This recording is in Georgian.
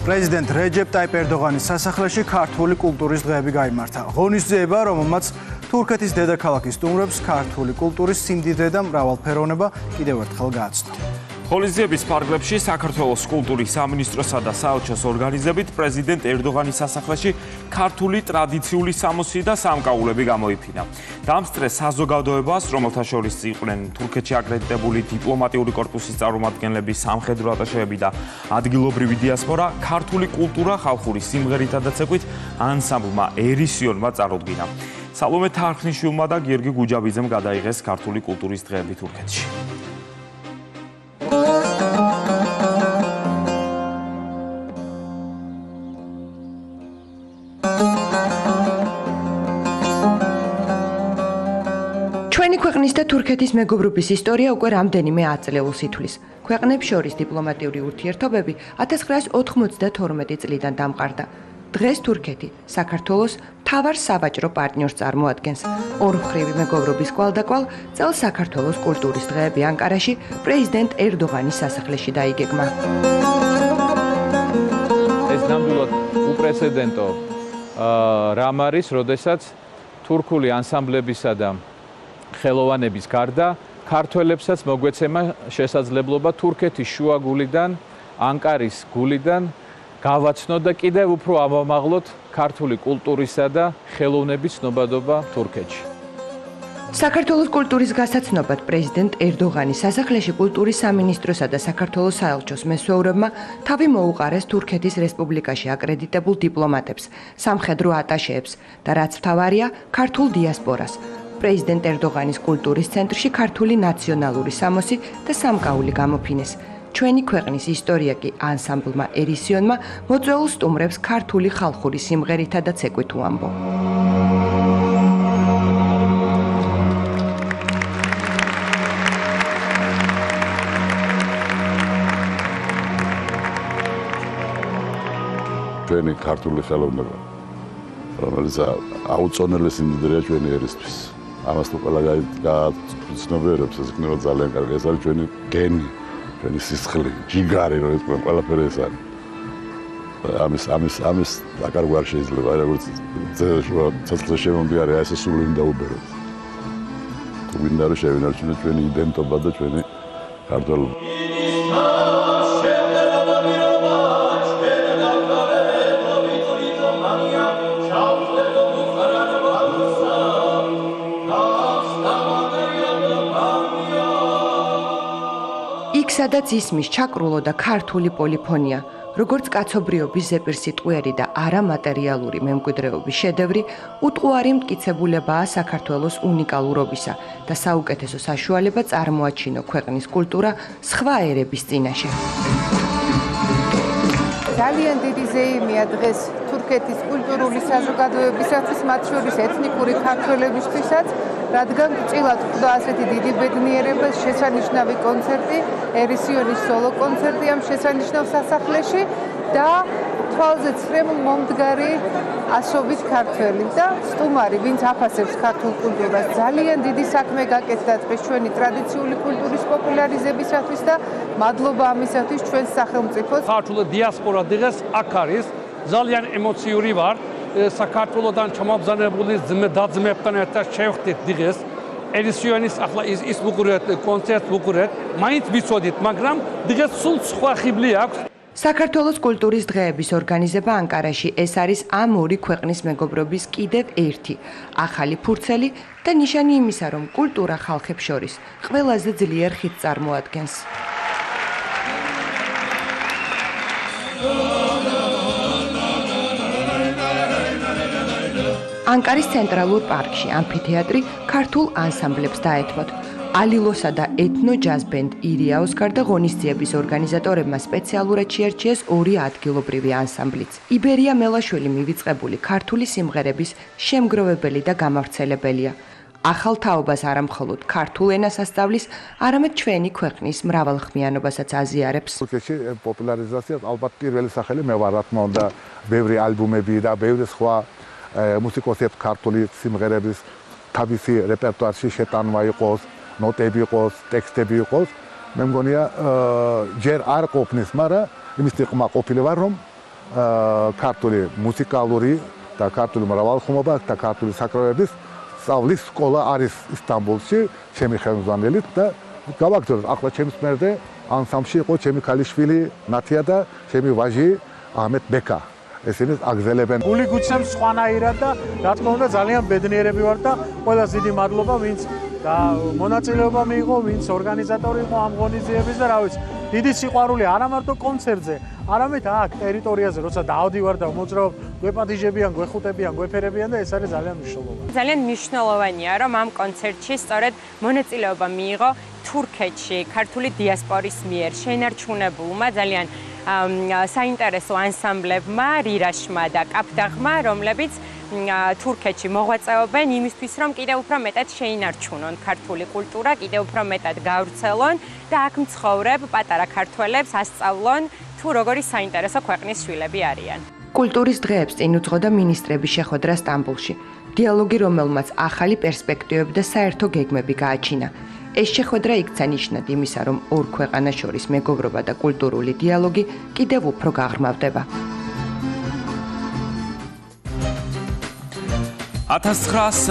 პრეზიდენტ რეჯეპ ტაიპ ერდოღანის სასახლეში ქართული კულტურის დღეები გაიმართა. ღონისძიება, რომელმაც თურქეთის დედაქალაქის სტუმრებს ქართული კულტურის სიმდიდრე და მრავალფეროვნება კიდევ ერთხელ გააცნო. ღონისძიების ფარგლებში საქართველოს კულტურის სამინისტროსა და საელჩოს ორგანიზებით პრეზიდენტ ერდოღანის სასახლეში ქართული ტრადიციული სამოსი და სამკაულები გამოიფინა. დამსწრეს საზოგადოებას, რომელთა შორის იყვნენ თურქეთში აკრედიტებული დიპლომატიური კორპუსის წარმომადგენლები, სამხედრო ატაშეები და ადგილობრივი დიასპორა, ქართული კულტურა ხალხური სიმღერითა და ცეკვით ანსამბლმა ერისიონმა წარუდგინა. სალომე თარხნიშვილმა და გიორგი გუჯაბიძემ გადაიღეს ქართული კულტურის დღეები თურქეთში. ჩვენი ქვეყნის და თურქეთის მეგობრობის ისტორია უკვე რამდენიმე ათწლეულს ითვლის. ქვეყნებს შორის დიპლომატიური ურთიერთობები 1992 წლიდან დამყარდა. დღეს თურქეთი საქართველოს მთავარ სავაჭრო პარტნიორს წარმოადგენს. ორმხრივი მეგობრობის კვალდაკვალ წელს საქართველოს კულტურის დღეები ანკარაში პრეზიდენტ ერდოღანის სასახლეში დაიგეგმა. ეს ნამდვილად უპრეცედენტო რამ არის, როდესაც თურქული ანსამბლებისა და ხელოვანების გარდა ქართველებსაც მოგვეცემა შესაძლებლობა თურქეთის შუაგულიდან, ანკარის გულიდან გავაცნოთ და კიდევ უფრო ავამაღლოთ ქართული კულტურისა და ხელოვნების ცნობადობა თურქეთში. საქართველოს კულტურის გასაცნობად პრეზიდენტ ერდოღანის სასახლეში კულტურის სამინისტროსა და საქართველოს საელჩოს მესვეურებმა თავი მოუყარეს თურქეთის რესპუბლიკაში აკრედიტებულ დიპლომატებს, სამხედრო ატაშეებს და რაც მთავარია, ქართულ დიასპორას. პრეზიდენტ ერდოღანის კულტურის ცენტრში ქართული ნაციონალური სამოსი და სამკაული გამოფინეს. ჩვენი ქვეყნის ისტორია კი ანსამბლმა ერისიონმა მოწვეულ სტუმრებს ქართული ხალხური სიმღერითა და ცეკვით უამბო. ჩვენი ქართული ხელოვნება, რომელიც აუწონელი სიმდიდრეა ჩვენი ერისთვის. ამას თუ ყველა გააცნობიერებს, ეს იქნება ძალიან კარგი. ეს არის ჩვენი გენი, ჩვენი სისხლი, ჯიგარი, რომ ეთქვენ, ყველაფერი ეს არის. ამის დაკარგვა არ შეიძლება, აი როგორც ცეცხლზე შემომდინარე, აი ესე სული უნდა უბეროთ. თუ გვინდა რომ შევინარჩუნოთ ჩვენი იდენტობა და ჩვენი ქართველობა. სადაც ისმის ჩაკრულოდა ქართული პოლიფონია, როგორც კაცობრიობის ზეპირსიტყვიერი და არამატერიალური მემკვიდრეობის შედევრი, უტყუარი მტკიცებულებაა საქართველოს უნიკალურობისა და საუკეთესო საშუალება წარმოაჩინო ქვეყნის კულტურა სხვა ერების წინაშე. ძალიან დიდი ზეიმია დღეს თურქეთის კულტურული საზოგადოებისათვის, მათ შორის ეთნიკური ქართველებისთვისაც, რადგან წილად ხვდა ასეთი დიდი ბედნიერება, შესანიშნავი კონცერტი, ერისიონის სოლო კონცერტი ამ შესანიშნავ სასახლეში და თვალზე ცრემლ მომდგარი ასობით ქართველი და სტუმარი, ვინც აფასებს ქართულ კულტურას. ძალიან დიდი საქმე გაკეთდა დღეს ჩვენი ტრადიციული კულტურის პოპულარიზებისათვის და მადლობა ამისათვის ჩვენს სახელმწიფოს. ქართული დიასპორა დღეს აქ არის, ძალიან ემოციური ვარ. საქართველოსთან ჩამაბრძანებული და-ძმებთან ერთად შევხვდით დღეს. ერისიონის ახლა ის ვუყურეთ, კონცერტს ვუყურეთ, მაინც ვიცოდით, მაგრამ დღეს სულ სხვა ხიბლი აქვს. საქართველოს კულტურის დღეების ორგანიზება ანკარაში ეს არის ამ ორი ქვეყნის მეგობრობის კიდევ ერთი ახალი ფურცელი და ნიშანი იმისა, რომ კულტურა ხალხებს შორის ყველაზე ძლიერ ხიდს წარმოადგენს. ანკარის ცენტრალურ პარკში ამფითეატრი ქართულ ანსამბლებს დაეთმოთ. ალილოსა და ეთნო ჯაზ ბენდ ირიაოს გარდა ღონისძიების ორგანიზატორებმა სპეციალურად შეარჩიეს ორი ადგილობრივი ანსამბლიც. იბერია მელაშვილი მივიწყებული ქართული სიმღერების შემგროვებელი და გამავრცელებელია. ახალ თაობას არა მხოლოდ ქართულ ენას ასწავლის, არამედ ჩვენი ქვეყნის მრავალხმიანობასაც აზიარებს. თურქეთში პოპულარიზაციას ალბათ პირველი სახელი მე ვარ, რა თქმა უნდა, ბევრი ალბომები და ბევრი სხვა მუსიკოსებს ქართული სიმღერების თავისი რეპერტუარში შეტანვა იყოს, ნოტები იყოს, ტექსტები იყოს. მე მგონია ჯერ არ ყოფნის, მაგრამ იმის თქმა ყოფილი ვარ, რომ ქართული მუსიკალური და ქართული მრავალხმობა და ქართული საკრავების სწავლის სკოლა არის ისტანბულში, ჩემი ხელმძღვანელით და გავაგრძელოთ. ახლა ჩემს მერდე ანსამბლში იყო ჩემი ქალიშვილი ნათია და ჩემი ვაჟი აჰმედ ბეკა. ესენი აგზელებენ. გული გუჩემს სხვანაირად და რა თქმა უნდა ძალიან ბედნიერები ვარ და ყველას დიდი მადლობა ვინც და მონაწილეობა მიიღო, ვინც ორგანიზატორი იყო ამ ღონისძიების და რა ვიცი, დიდი სიყვარული არა მარტო კონცერტზე, არამედ აქ ტერიტორიაზე, როცა დავდივარ და მოძრაობ, გვეპატიჟებიან, გვეხუტებიან, გვეფერებიან და ეს არის ძალიან მნიშვნელოვანი. ძალიან მნიშვნელოვანია, რომ ამ კონცერტში სწორედ მონაწილეობა მიიღო თურქეთში ქართული დიასპორის მიერ შენარჩუნებულმა ძალიან საინტერესო ანსამბლებმა, რირაშმა და კაფდაღმა, რომლებიც თურქეთში მოღვაწეობენ იმისთვის, რომ კიდევ უფრო მეტად შეინარჩუნონ ქართული კულტურა, კიდევ უფრო მეტად გავრცელონ და აქ მცხოვრებ პატარა ქართველებს ასწავლონ თუ როგორი საინტერესო ქვეყნის შვილები არიან. კულტურის დღეებს წინ უძღოდა მინისტრების შეხვედრა სტამბოლში. დიალოგი, რომელმაც ახალი პერსპექტივები და საერთო გეგმები გააჩინა. ეს შეხვედრა იქცა ნიშნად იმისა, რომ ორ ქვეყანას შორის მეგობრობა და კულტურული დიალოგი კიდევ უფრო გაღრმავდება. 1900